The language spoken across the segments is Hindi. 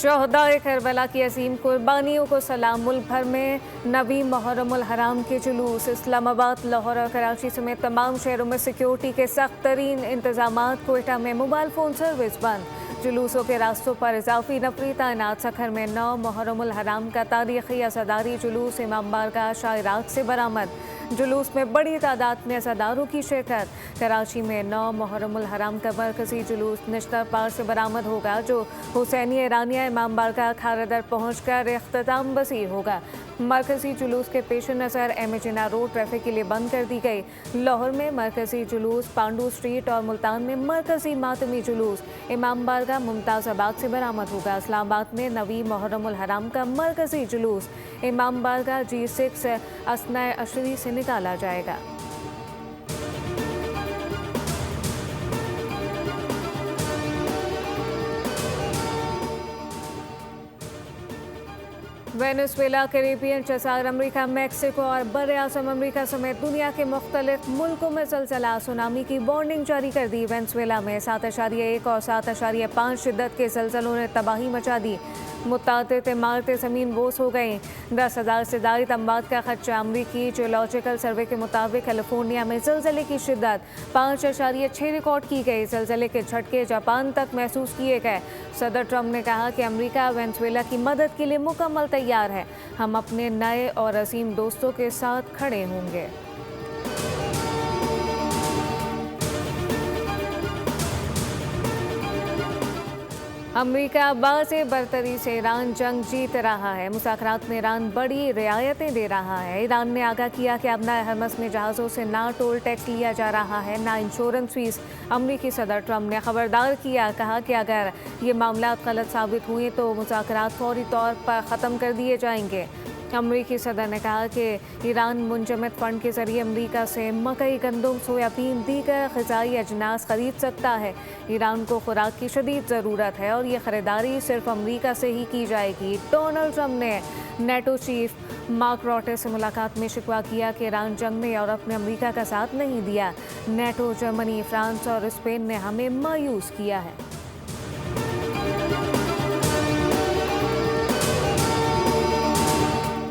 शोहदाए करबला की अजीम कुर्बानियों को सलाम। मुल्क भर में नवी मुहर्रमुल हराम के जुलूस। इस्लामाबाद, लाहौर और कराची समेत तमाम शहरों में सिक्योरिटी के सख्त तरीन इंतजाम। कोयटा में मोबाइल फ़ोन सर्विस बंद। जुलूसों के रास्तों पर इजाफी नफरी तैनात। सखर में 9 मुहर्रमुल हराम का तारीखी अज़ादारी जुलूस इमाम बारगाह शाह इराक से बरामद। जुलूस में बड़ी तादाद में अज़ादारों की शिरकत। कराची में 9 मुहर्रमुल हराम का मरकजी जुलूस निश्तर पार से बरामद होगा, जो हुसैनिया ईरानिया इमाम बारगाह खारदर पहुँच कर इख्तिताम पसीर होगा। मरकजी जुलूस के पेश नज़र एम जिना रोड ट्रैफिक के लिए बंद कर दी गई। लाहौर में मरकजी जुलूस, पांडू स्ट्रीट और मुल्तान में मरकजी मातमी जुलूस इमाम बारगाह मुमताज़ाबाद से बरामद होगा। इस्लामाबाद में नवी मुहर्रमुल हराम का मरकजी जुलूस इमाम बारगाह G6 असनाए अशरी से निकाला जाएगा। वेनेजुएला, कैरेबियन, जज़ायर, अमरीका, मेक्सिको और बर-ए-आज़म अमरीका समेत दुनिया के मुख्तलिफ मुल्कों में ज़लज़ला सुनामी की वार्निंग जारी कर दी। वेनेजुएला में 7.1 और 7.5 शिद्दत के ज़लज़लों ने तबाही मचा दी। मुतादिद इमारतें ज़मीन बोस हो गईं। 10,000 से ज़ायद अमवात का खदशा। अमरीकी जियोलॉजिकल सर्वे के मुताबिक कैलिफोर्निया में ज़लज़ले की शिद्दत 5.6 रिकॉर्ड की गई। ज़लज़ले के झटके जापान तक महसूस किए गए। सदर ट्रंप ने कहा कि अमरीका वेनेजुएला की मदद के लिए मुकम्मल तैयार है। हम अपने नए और अजीम दोस्तों के साथ खड़े होंगे। अमरीका बाज़े बरतरी से ईरान जंग जीत रहा है। मुज़ाकरात में ईरान बड़ी रियायतें दे रहा है। ईरान ने आगाह किया कि अब नए हरमस में जहाज़ों से ना टोल टैक्स लिया जा रहा है, ना इंश्योरेंस फीस। अमरीकी सदर ट्रंप ने खबरदार किया, कहा कि अगर ये मामलात गलत साबित हुए तो मुज़ाकरात फौरी तौर पर ख़त्म कर दिए जाएंगे। अमरीकी सदर ने कहा कि ईरान मुंजमद फ़ंड के ज़रिए अमरीका से मकई, गंदम, सोयाबीन, दीगर ग़िज़ाई अजनास ख़रीद सकता है। ईरान को खुराक की शदीद ज़रूरत है और ये ख़रीदारी सिर्फ अमरीका से ही की जाएगी। डोनाल्ड ट्रंप ने नेटो चीफ मार्क रॉटे से मुलाकात में शिकवा किया कि ईरान जंग में यूरोप ने अमरीका का साथ नहीं दिया। नेटो, जर्मनी, फ्रांस और स्पेन ने हमें मायूस किया है।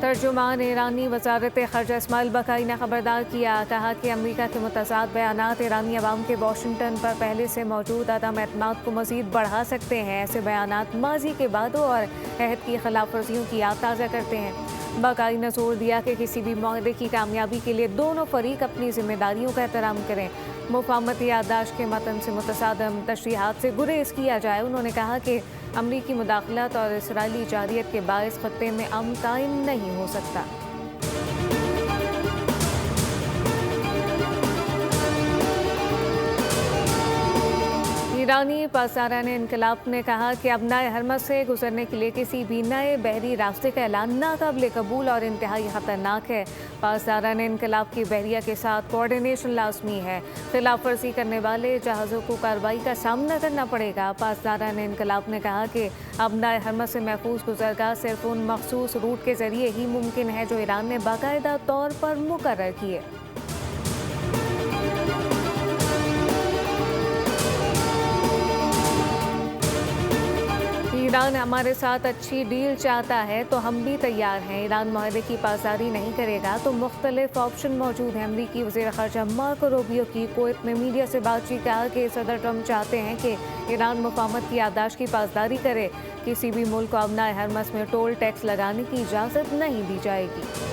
तर्जुमान ईरानी वज़ारत ख़ारजा इस्माइल बकाई ने खबरदार किया, कहा कि अमरीका के मुतज़ाद बयानात ईरानी अवाम के वाशिंगटन पर पहले से मौजूद अदम एतमाद को मज़ीद बढ़ा सकते हैं। ऐसे बयानात माजी के वादों और अहद की खिलाफ वर्जियों की याद ताज़ा करते हैं। बकाई ने जोर दिया कि किसी भी माहदे की कामयाबी के लिए दोनों फरीक अपनी जिम्मेदारियों का एहतराम करें। मुफाहमती याददाश्त के मतन से मुतसादम तशरीहात से गुरेज किया जाए। उन्होंने कहा कि अमरीकी मुदाखलत और इसराइली जारियत के बायस खत्ते में अमन कायम नहीं हो सकता। ईरानी पासदारान इनकलाब ने कहा कि अब नए हरमस से गुजरने के लिए किसी भी नए बहरी रास्ते का ऐलान नाकाबिल कबूल और इंतहाई ख़तरनाक है। पासदारान इनकलाब की बहरिया के साथ कोऑर्डिनेशन लाजमी है। खिलाफ वर्जी करने वाले जहाज़ों को कार्रवाई का सामना करना पड़ेगा। पासदारान इनकलाब ने कहा कि अब नए हरमस से महफूज गुजरगाह सिर्फ उन मखसूस रूट के ज़रिए ही मुमकिन है जो ईरान ने बाकायदा तौर पर मुकर्रर किए। ईरान हमारे साथ अच्छी डील चाहता है तो हम भी तैयार हैं। ईरान माहदे की पासदारी नहीं करेगा तो मुख्तलिफ ऑप्शन मौजूद हैं। अमरीकी वज़ीर ख़ारजा मार्को रूबियो की कुवैत में मीडिया से बातचीत कहा कि सदर ट्रंप चाहते हैं कि ईरान मुफाहमत की याददाश्त की पासदारी करे। किसी भी मुल्क को अब नए हरमस में टोल टैक्स लगाने की इजाज़त नहीं दी जाएगी।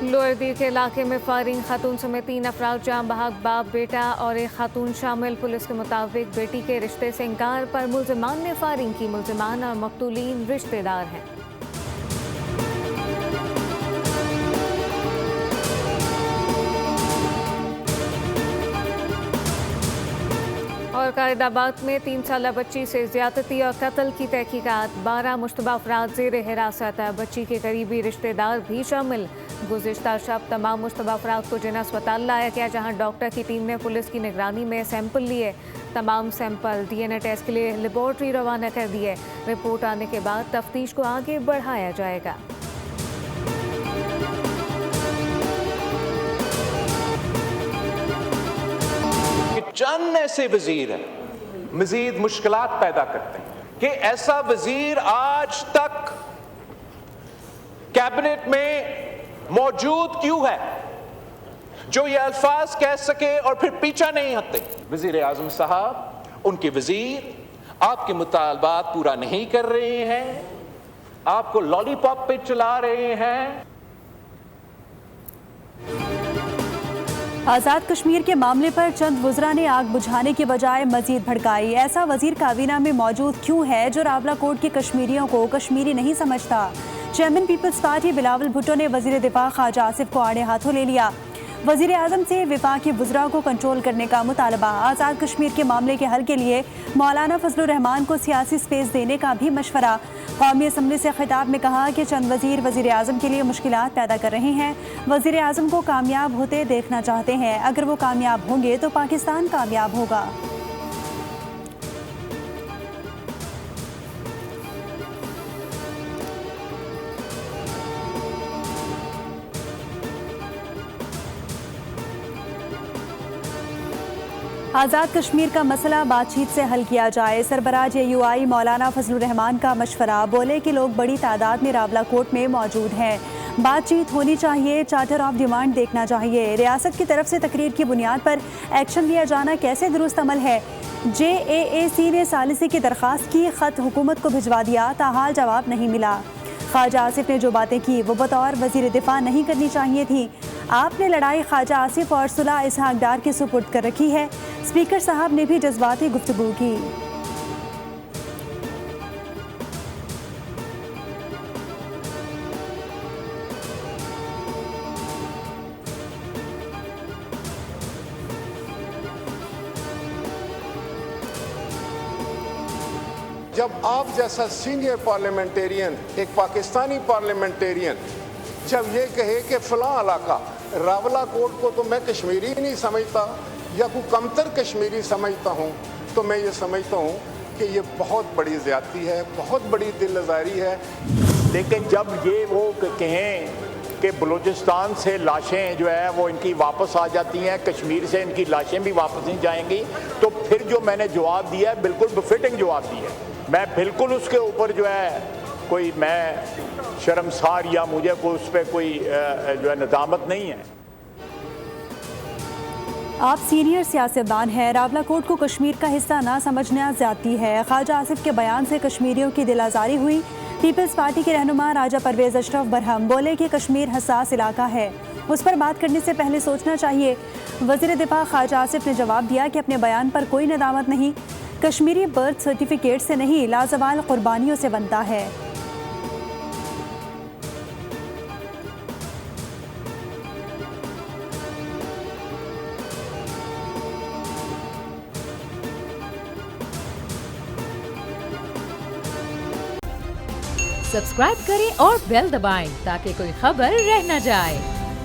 लोअर दीर के इलाके में फायरिंग, खातून समेत 3 अफराद जाँ बहक, बाप, बेटा और एक खातून शामिल। पुलिस के मुताबिक बेटी के रिश्ते से इनकार पर मुल्जिमान ने फायरिंग की। मुल्जिमान और मकतूलीन रिश्तेदार हैं। और कायदाबाद में 3 साला बच्ची से ज्यादती और कत्ल की तहकीकात। 12 मुश्तबा अफराद ज़ेर हिरासत है। बच्ची के करीबी रिश्तेदार भी शामिल। गुज़िश्ता शब तमाम मुश्तबा अफराद को जिन्ना अस्पताल लाया गया, जहाँ डॉक्टर की टीम ने पुलिस की निगरानी में सैंपल लिए। तमाम सैंपल DNA टेस्ट के लिए लेबॉर्ट्री रवाना कर दिए। रिपोर्ट आने के बाद तफ्तीश को आगे बढ़ाया जाएगा। चंद ऐसे वजीर हैं मजीद मुश्किलात पैदा करते हैं कि ऐसा वजीर आज तक कैबिनेट में मौजूद क्यों है जो ये अल्फाज कह सके और फिर पीछा नहीं हटते। वजीर आजम साहब, उनके वजीर आपके मुतालबात पूरा नहीं कर रहे हैं, आपको लॉलीपॉप पे चला रहे हैं। आज़ाद कश्मीर के मामले पर चंद वुज़रा ने आग बुझाने की बजाय मजीद भड़काई। ऐसा वजीर काबीना में मौजूद क्यों है जो रावलाकोट के कश्मीरियों को कश्मीरी नहीं समझता। Chairman Peoples Party Bilawal Bhutto ने वजीर दिफा ख्वाजा आसिफ को आड़े हाथों ले लिया। वजीर आजम से विफाकी वुज़रा को कंट्रोल करने का मुतालबा। आज़ाद कश्मीर के मामले के हल के लिए मौलाना फजलुर रहमान को सियासी स्पेस देने का भी मशवरा। कौमी असम्बली से खिताब में कहा कि चंद वजीर आजम के लिए मुश्किलात पैदा कर रहे हैं। वजीर आजम को कामयाब होते देखना चाहते हैं। अगर वो कामयाब होंगे तो पाकिस्तान कामयाब होगा। आज़ाद कश्मीर का मसला बातचीत से हल किया जाए। सरबराह JUI मौलाना फजलुर रहमान का मशवरा। बोले कि लोग बड़ी तादाद में रावलाकोट में मौजूद हैं, बातचीत होनी चाहिए, चार्टर ऑफ डिमांड देखना चाहिए। रियासत की तरफ से तकरीर की बुनियाद पर एक्शन लिया जाना कैसे दुरुस्त अमल है। JAAC ने सालिसी की दरख्वास्त की, ख़त हुकूमत को भिजवा दिया, ताहाल जवाब नहीं मिला। ख्वाजा आसिफ ने जो बातें की वो बतौर वजीर दिफा नहीं करनी चाहिए थी। आपने लड़ाई ख्वाजा आसिफ और सुलह इसहाक डार के सुपुर्द कर रखी है। स्पीकर साहब ने भी जज्बाती गुफ्तगू की। जब आप जैसा सीनियर पार्लियामेंटेरियन, एक पाकिस्तानी पार्लियामेंटेरियन, जब ये कहे कि फ़लाँ इलाका रावलाकोट को तो मैं कश्मीरी नहीं समझता या कोई कमतर कश्मीरी समझता हूँ, तो मैं ये समझता हूँ कि ये बहुत बड़ी ज़्यादती है, बहुत बड़ी दिल आज़ारी है। लेकिन जब ये वो कहें कि बलूचिस्तान से लाशें जो है वो इनकी वापस आ जाती हैं, कश्मीर से इनकी लाशें भी वापस नहीं जाएंगी, तो फिर जो मैंने जवाब दिया है बिल्कुल बिफिटिंग जवाब दिया है। मैं बिल्कुल उसके ऊपर जो है कोई मैं शर्मसार या मुझे कोई उस पर कोई जो है नदामत नहीं है। आप सीनियर सियासतदान हैं, रावलाकोट को कश्मीर का हिस्सा ना समझना ज़्यादती है। ख्वाजा आसिफ के बयान से कश्मीरियों की दिल आज़ारी हुई। पीपल्स पार्टी के रहनुमा राजा परवेज़ अशरफ बरहम बोले कि कश्मीर हसास इलाका है, उस पर बात करने से पहले सोचना चाहिए। वज़ीर दिफा ख्वाजा आसिफ ने जवाब दिया कि अपने बयान पर कोई नदामत नहीं, कश्मीरी बर्थ सर्टिफिकेट से नहीं लाजवाल कुर्बानियों से बनता है। सब्सक्राइब करें और बेल दबाएं ताकि कोई खबर रह न जाए।